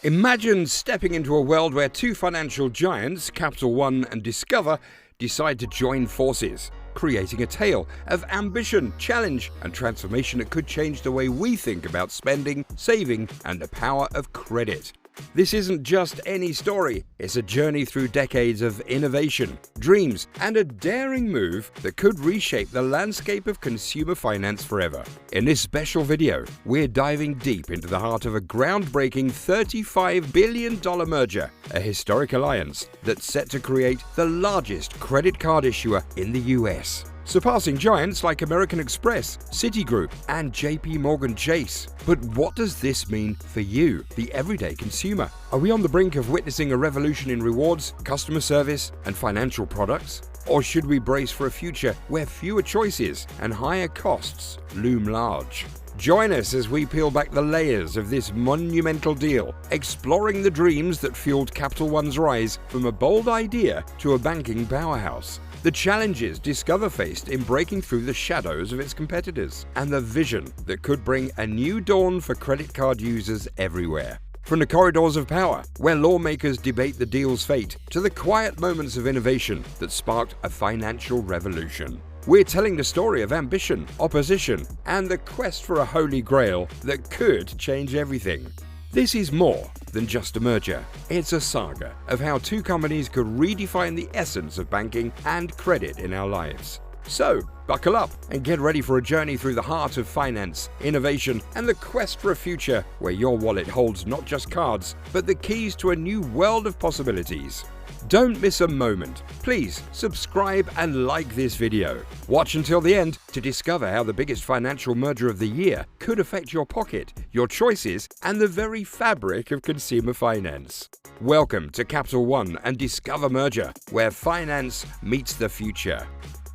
Imagine stepping into a world where two financial giants, Capital One and Discover, decide to join forces, creating a tale of ambition, challenge, and transformation that could change the way we think about spending, saving, and the power of credit. This isn't just any story, it's a journey through decades of innovation, dreams, and a daring move that could reshape the landscape of consumer finance forever. In this special video, we're diving deep into the heart of a groundbreaking $35 billion merger, a historic alliance that's set to create the largest credit card issuer in the US, surpassing giants like American Express, Citigroup, and JP Morgan Chase. But what does this mean for you, the everyday consumer? Are we on the brink of witnessing a revolution in rewards, customer service, and financial products? Or should we brace for a future where fewer choices and higher costs loom large? Join us as we peel back the layers of this monumental deal, exploring the dreams that fueled Capital One's rise from a bold idea to a banking powerhouse, the challenges Discover faced in breaking through the shadows of its competitors, and the vision that could bring a new dawn for credit card users everywhere. From the corridors of power, where lawmakers debate the deal's fate, to the quiet moments of innovation that sparked a financial revolution. We're telling the story of ambition, opposition, and the quest for a Holy Grail that could change everything. This is more than just a merger. It's a saga of how two companies could redefine the essence of banking and credit in our lives. So, buckle up and get ready for a journey through the heart of finance, innovation, and the quest for a future where your wallet holds not just cards, but the keys to a new world of possibilities. Don't miss a moment. Please subscribe and like this video. Watch until the end to discover how the biggest financial merger of the year could affect your pocket, your choices, and the very fabric of consumer finance. Welcome to Capital One and Discover merger, where finance meets the future.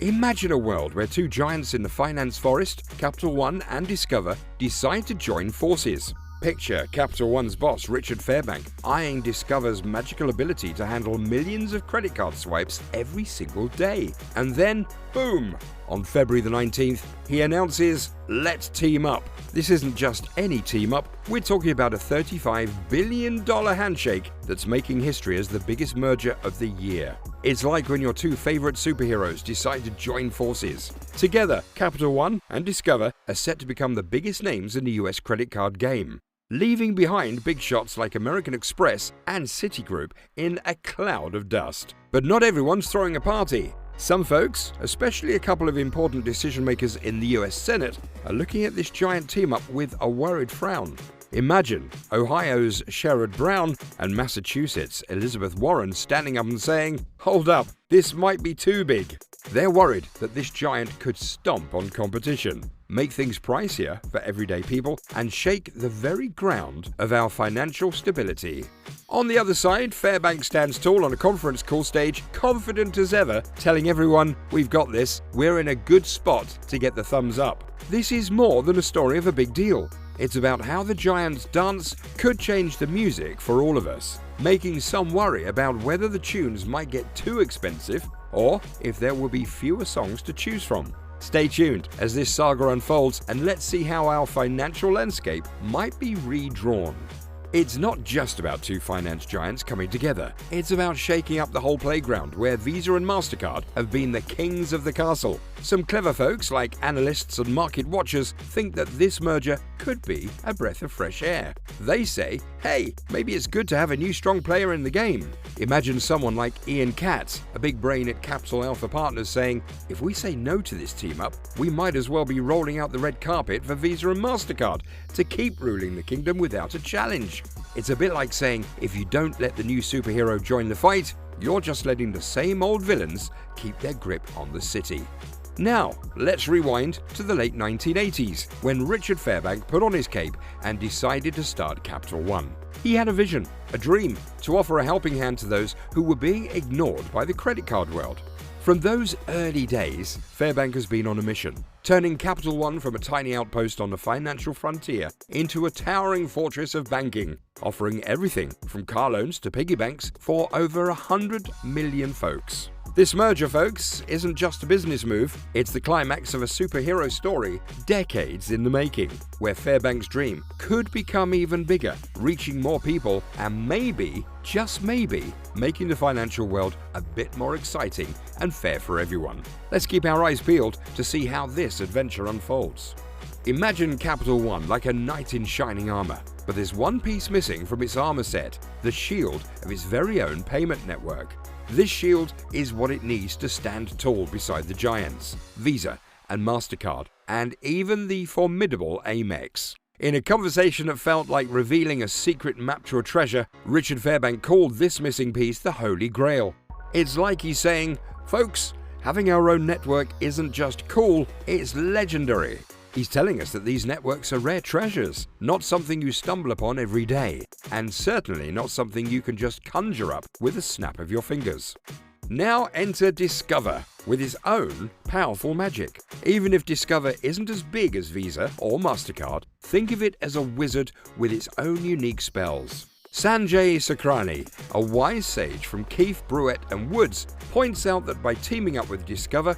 Imagine a world where two giants in the finance forest, Capital One and Discover, decide to join forces. Picture Capital One's boss, Richard Fairbank, eyeing Discover's magical ability to handle millions of credit card swipes every single day. And then, boom! On February the 19th, he announces, "Let's team up." This isn't just any team up, we're talking about a $35 billion handshake that's making history as the biggest merger of the year. It's like when your two favorite superheroes decide to join forces. Together, Capital One and Discover are set to become the biggest names in the US credit card game, leaving behind big shots like American Express and Citigroup in a cloud of dust. But not everyone's throwing a party. Some folks, especially a couple of important decision makers in the US Senate, are looking at this giant team-up with a worried frown. Imagine Ohio's Sherrod Brown and Massachusetts' Elizabeth Warren standing up and saying, "Hold up, this might be too big." They're worried that this giant could stomp on competition, make things pricier for everyday people, and shake the very ground of our financial stability. On the other side, Fairbank stands tall on a conference call stage, confident as ever, telling everyone, "We've got this, we're in a good spot to get the thumbs up." This is more than a story of a big deal. It's about how the giants' dance could change the music for all of us, making some worry about whether the tunes might get too expensive or if there will be fewer songs to choose from. Stay tuned as this saga unfolds, and let's see how our financial landscape might be redrawn. It's not just about two finance giants coming together. It's about shaking up the whole playground where Visa and MasterCard have been the kings of the castle. Some clever folks like analysts and market watchers think that this merger could be a breath of fresh air. They say, hey, maybe it's good to have a new strong player in the game. Imagine someone like Ian Katz, a big brain at Capital Alpha Partners, saying, if we say no to this team-up, we might as well be rolling out the red carpet for Visa and MasterCard to keep ruling the kingdom without a challenge. It's a bit like saying, if you don't let the new superhero join the fight, you're just letting the same old villains keep their grip on the city. Now, let's rewind to the late 1980s, when Richard Fairbank put on his cape and decided to start Capital One. He had a vision, a dream, to offer a helping hand to those who were being ignored by the credit card world. From those early days, Fairbank has been on a mission, turning Capital One from a tiny outpost on the financial frontier into a towering fortress of banking, offering everything from car loans to piggy banks for over 100 million folks. This merger, folks, isn't just a business move, it's the climax of a superhero story decades in the making, where Fairbank's dream could become even bigger, reaching more people and maybe, just maybe, making the financial world a bit more exciting and fair for everyone. Let's keep our eyes peeled to see how this adventure unfolds. Imagine Capital One like a knight in shining armor, but there's one piece missing from its armor set, the shield of its very own payment network. This shield is what it needs to stand tall beside the giants, Visa and MasterCard, and even the formidable Amex. In a conversation that felt like revealing a secret map to a treasure, Richard Fairbank called this missing piece the Holy Grail. It's like he's saying, folks, having our own network isn't just cool, it's legendary. He's telling us that these networks are rare treasures, not something you stumble upon every day, and certainly not something you can just conjure up with a snap of your fingers. Now enter Discover with its own powerful magic. Even if Discover isn't as big as Visa or MasterCard, think of it as a wizard with its own unique spells. Sanjay Sakrani, a wise sage from Keefe, Brewett and Woods, points out that by teaming up with Discover,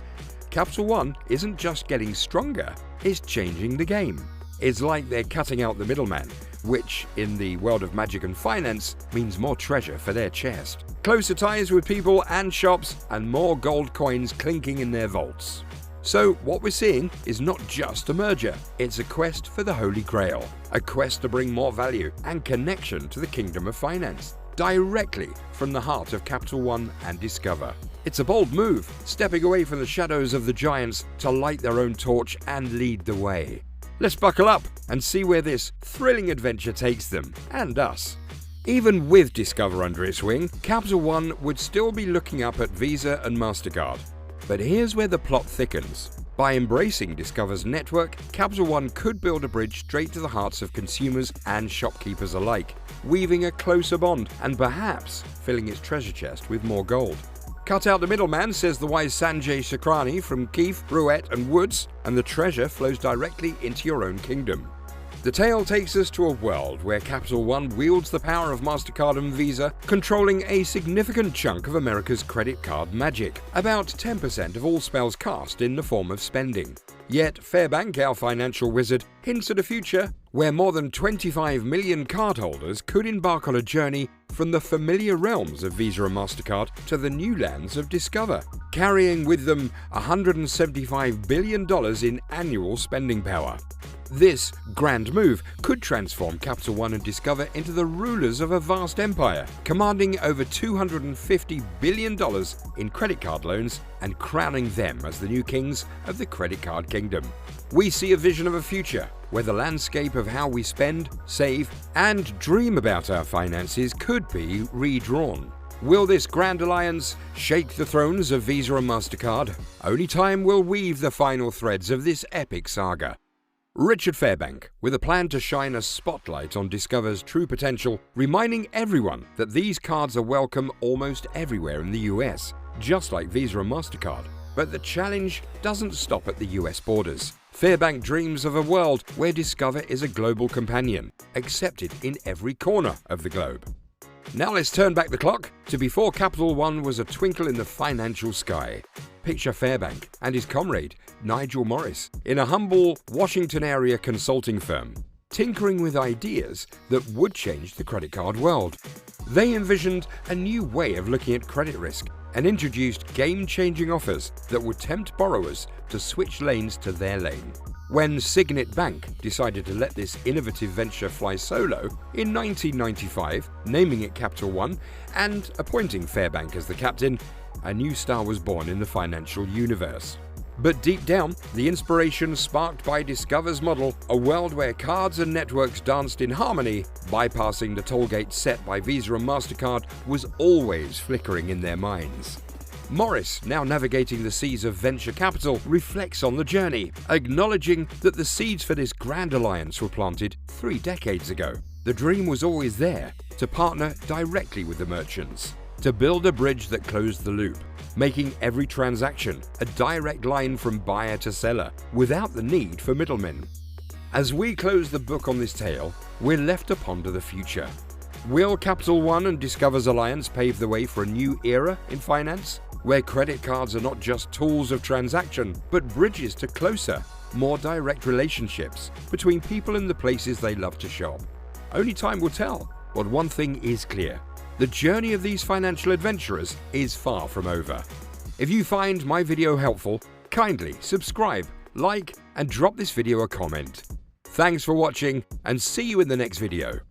Capital One isn't just getting stronger, it's changing the game. It's like they're cutting out the middleman, which, in the world of magic and finance, means more treasure for their chest, closer ties with people and shops, and more gold coins clinking in their vaults. So what we're seeing is not just a merger, it's a quest for the Holy Grail, a quest to bring more value and connection to the kingdom of finance, directly from the heart of Capital One and Discover. It's a bold move, stepping away from the shadows of the giants to light their own torch and lead the way. Let's buckle up and see where this thrilling adventure takes them, and us. Even with Discover under its wing, Capital One would still be looking up at Visa and MasterCard. But here's where the plot thickens. By embracing Discover's network, Capital One could build a bridge straight to the hearts of consumers and shopkeepers alike, weaving a closer bond and perhaps filling its treasure chest with more gold. Cut out the middleman, says the wise Sanjay Sakrani from Keefe, Brewett and Woods, and the treasure flows directly into your own kingdom. The tale takes us to a world where Capital One wields the power of MasterCard and Visa, controlling a significant chunk of America's credit card magic, about 10% of all spells cast in the form of spending. Yet Fairbank, our financial wizard, hints at a future where more than 25 million cardholders could embark on a journey from the familiar realms of Visa and MasterCard to the new lands of Discover, carrying with them $175 billion in annual spending power. This grand move could transform Capital One and Discover into the rulers of a vast empire, commanding over $250 billion in credit card loans and crowning them as the new kings of the credit card kingdom. We see a vision of a future where the landscape of how we spend, save, and dream about our finances could be redrawn. Will this grand alliance shake the thrones of Visa and MasterCard? Only time will weave the final threads of this epic saga. Richard Fairbank, with a plan to shine a spotlight on Discover's true potential, reminding everyone that these cards are welcome almost everywhere in the US, just like Visa and MasterCard. But the challenge doesn't stop at the US borders. Fairbank dreams of a world where Discover is a global companion, accepted in every corner of the globe. Now let's turn back the clock to before Capital One was a twinkle in the financial sky. Picture Fairbank and his comrade, Nigel Morris, in a humble Washington area consulting firm, tinkering with ideas that would change the credit card world. They envisioned a new way of looking at credit risk and introduced game-changing offers that would tempt borrowers to switch lanes to their lane. When Signet Bank decided to let this innovative venture fly solo in 1995, naming it Capital One and appointing Fairbank as the captain, a new star was born in the financial universe. But deep down, the inspiration sparked by Discover's model, a world where cards and networks danced in harmony, bypassing the tollgate set by Visa and MasterCard, was always flickering in their minds. Morris, now navigating the seas of venture capital, reflects on the journey, acknowledging that the seeds for this grand alliance were planted 3 decades ago. The dream was always there, to partner directly with the merchants, to build a bridge that closed the loop, making every transaction a direct line from buyer to seller, without the need for middlemen. As we close the book on this tale, we're left to ponder the future. Will Capital One and Discover's alliance pave the way for a new era in finance? where credit cards are not just tools of transaction, but bridges to closer, more direct relationships between people and the places they love to shop. Only time will tell, but one thing is clear: the journey of these financial adventurers is far from over. If you find my video helpful, kindly subscribe, like, and drop this video a comment. Thanks for watching, and see you in the next video.